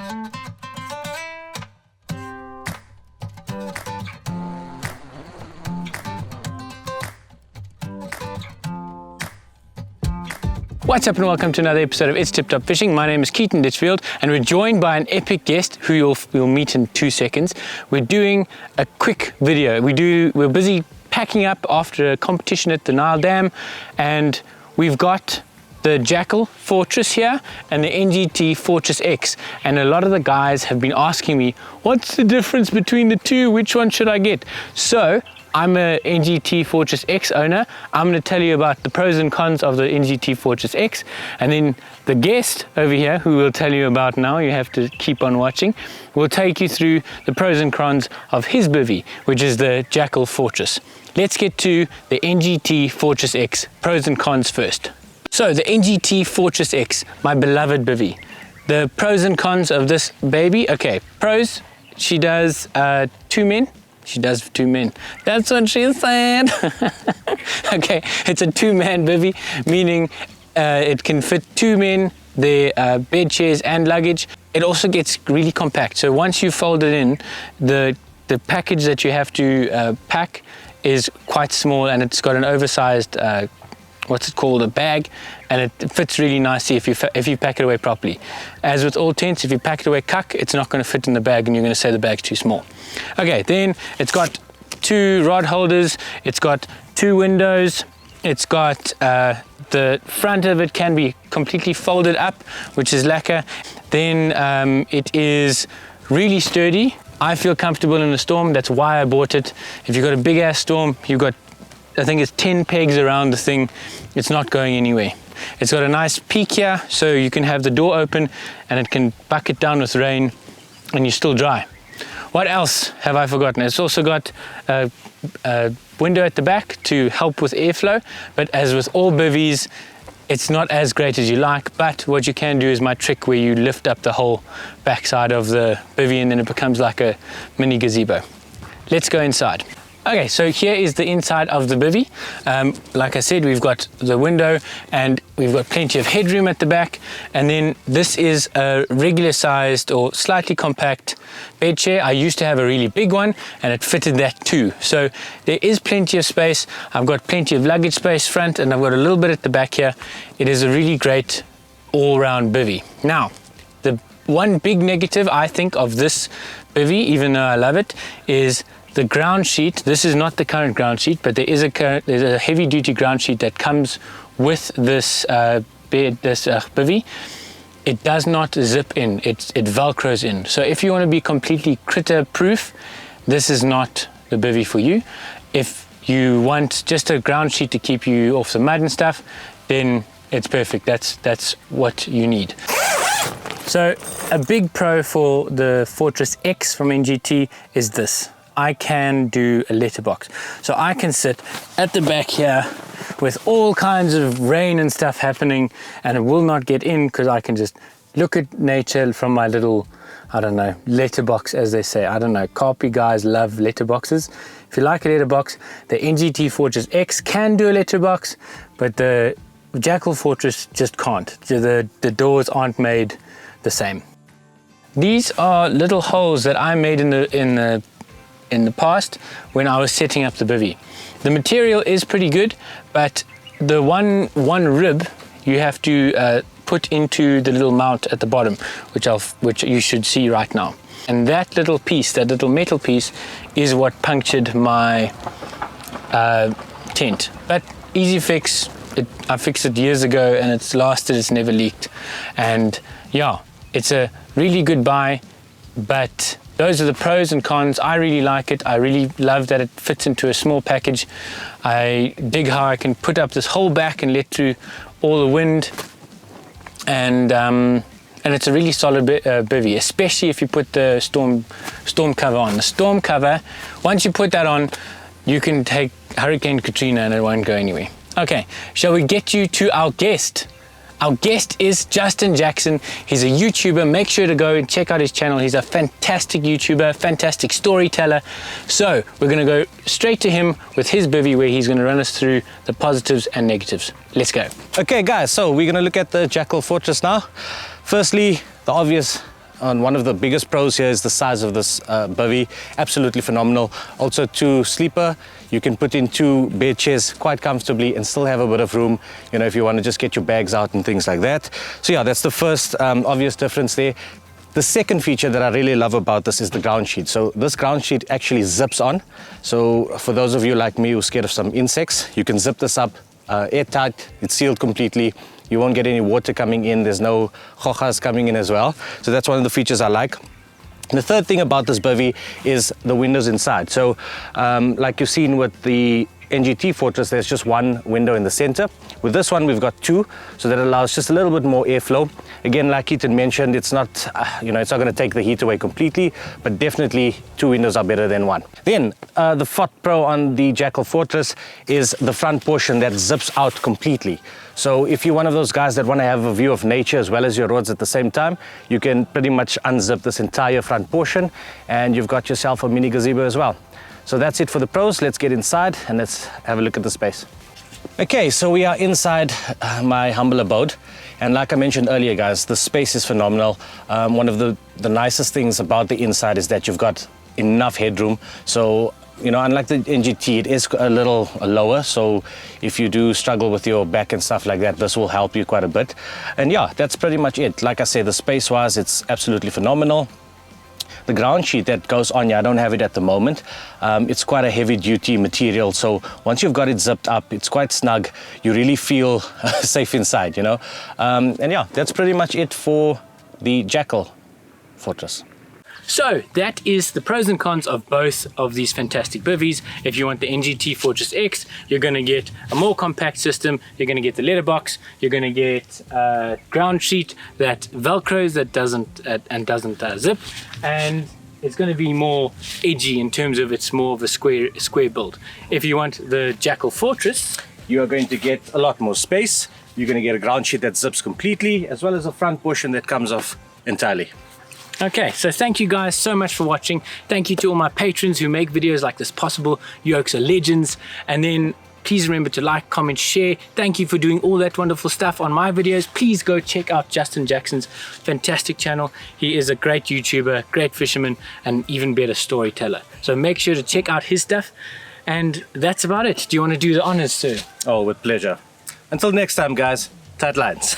What's up and welcome to another episode of It's Tipp Topp Fishing. My name is Keaton Ditchfield and we're joined by an epic guest who you'll meet in 2 seconds. We're doing a quick video. We're busy packing up after a competition at the Nile Dam, and we've got the Jackal Fortress here and the NGT Fortress X, and a lot of the guys have been asking me, what's the difference between the two? Which one should I get? So I'm a NGT Fortress X owner. I'm going to tell you about the pros and cons of the NGT Fortress X, and then the guest over here, who we'll tell you about now, you have to keep on watching, will take you through the pros and cons of his bivvy, which is the Jackal Fortress. Let's get to the NGT Fortress X pros and cons first. So the NGT Fortress X, my beloved bivvy. The pros and cons of this baby. Okay, pros, she does 2 men. She does 2 men. That's what she said. Okay, it's a 2-man bivvy, meaning it can fit 2 men, their bed chairs and luggage. It also gets really compact. So once you fold it in, the package that you have to pack is quite small, and it's got an oversized what's it called, a bag, and it fits really nicely if you pack it away properly. As with all tents, if you pack it away cuck, it's not going to fit in the bag and you're going to say the bag's too small. Okay, then it's got 2 rod holders, it's got 2 windows, it's got the front of it can be completely folded up, which is lacquer. Then it is really sturdy. I feel comfortable in a storm, that's why I bought it. If you've got a big ass storm, you've got, I think it's 10 pegs around the thing, it's not going anywhere. It's got a nice peak here, so you can have the door open and it can bucket down with rain and you're still dry. What else have I forgotten? It's also got a window at the back to help with airflow, but as with all bivvies, it's not as great as you like. But what you can do is my trick, where you lift up the whole backside of the bivvy and then it becomes like a mini gazebo. Let's go inside. Okay, so here is the inside of the bivvy. Like I said, we've got the window and we've got plenty of headroom at the back. And then this is a regular sized or slightly compact bed chair. I used to have a really big one and it fitted that too. So there is plenty of space. I've got plenty of luggage space front and I've got a little bit at the back here. It is a really great all-round bivvy. Now, the one big negative I think of this bivvy, even though I love it, is the ground sheet. This is not the current ground sheet, but there's a heavy duty ground sheet that comes with this bivvy. It does not zip in, it velcros in. So if you want to be completely critter proof, this is not the bivvy for you. If you want just a ground sheet to keep you off the mud and stuff, then it's perfect. That's what you need. So a big pro for the Fortress X from NGT is this. I can do a letterbox. So I can sit at the back here with all kinds of rain and stuff happening and it will not get in because I can just look at nature from my little, I don't know, letterbox, as they say. I don't know, carpy guys love letterboxes. If you like a letterbox, the NGT Fortress X can do a letterbox, but the Jackal Fortress just can't. The doors aren't made the same. These are little holes that I made in the past when I was setting up the bivvy. The material is pretty good, but the one rib you have to put into the little mount at the bottom, which you should see right now. And that little piece, that little metal piece, is what punctured my tent. But easy fix. I fixed it years ago and it's lasted, it's never leaked. And yeah, it's a really good buy, but those are the pros and cons. I really like it. I really love that it fits into a small package. I dig how I can put up this whole back and let through all the wind. And it's a really solid bivvy, especially if you put the storm cover on. The storm cover, once you put that on, you can take Hurricane Katrina and it won't go anywhere. Okay, shall we get you to our guest? Our guest is Justin Jackson. He's a YouTuber. Make sure to go and check out his channel. He's a fantastic YouTuber, fantastic storyteller. So we're going to go straight to him with his bivvy, where he's going to run us through the positives and negatives. Let's go. Okay guys, so we're going to look at the Jackal Fortress now. Firstly, the obvious on one of the biggest pros here is the size of this bivvy. Absolutely phenomenal. Also 2 sleeper. You can put in 2 bed chairs quite comfortably and still have a bit of room, you know, if you want to just get your bags out and things like that. So yeah, that's the first obvious difference there. The second feature that I really love about this is the ground sheet. So this ground sheet actually zips on. So for those of you like me who's scared of some insects, you can zip this up airtight. It's sealed completely. You won't get any water coming in. There's no hojas coming in as well. So that's one of the features I like. The third thing about this bivvy is the windows inside. So like you've seen with the NGT Fortress, there's just 1 window in the center. With this one, we've got 2, so that allows just a little bit more airflow. Again, like Keaton mentioned, it's not, it's not going to take the heat away completely, but definitely 2 windows are better than 1. Then the fourth pro on the Jackal Fortress is the front portion that zips out completely. So if you're one of those guys that want to have a view of nature as well as your roads at the same time, you can pretty much unzip this entire front portion, and you've got yourself a mini gazebo as well. So that's it for the pros. Let's get inside and let's have a look at the space. Okay, so we are inside my humble abode. And like I mentioned earlier, guys, the space is phenomenal. One of the nicest things about the inside is that you've got enough headroom. So, you know, unlike the NGT, it is a little lower. So if you do struggle with your back and stuff like that, this will help you quite a bit. And yeah, that's pretty much it. Like I said, the space-wise, it's absolutely phenomenal. The ground sheet that goes on here, I don't have it at the moment. It's quite a heavy duty material, so once you've got it zipped up, it's quite snug. You really feel safe inside, you know. And yeah, that's pretty much it for the Jackal Fortress. So that is the pros and cons of both of these fantastic bivvies. If you want the NGT Fortress X, you're going to get a more compact system. You're going to get the letterbox. You're going to get a ground sheet that velcros, that doesn't zip, and it's going to be more edgy in terms of it's more of a square build. If you want the Jackal Fortress, you are going to get a lot more space. You're going to get a ground sheet that zips completely, as well as a front portion that comes off entirely. Okay, so thank you guys so much for watching. Thank you to all my patrons who make videos like this possible. You oaks are legends. And then please remember to like, comment, share. Thank you for doing all that wonderful stuff on my videos. Please go check out Justin Jackson's fantastic channel. He is a great YouTuber, great fisherman, and even better storyteller. So make sure to check out his stuff. And that's about it. Do you want to do the honors, sir? Oh, with pleasure. Until next time, guys, tight lines.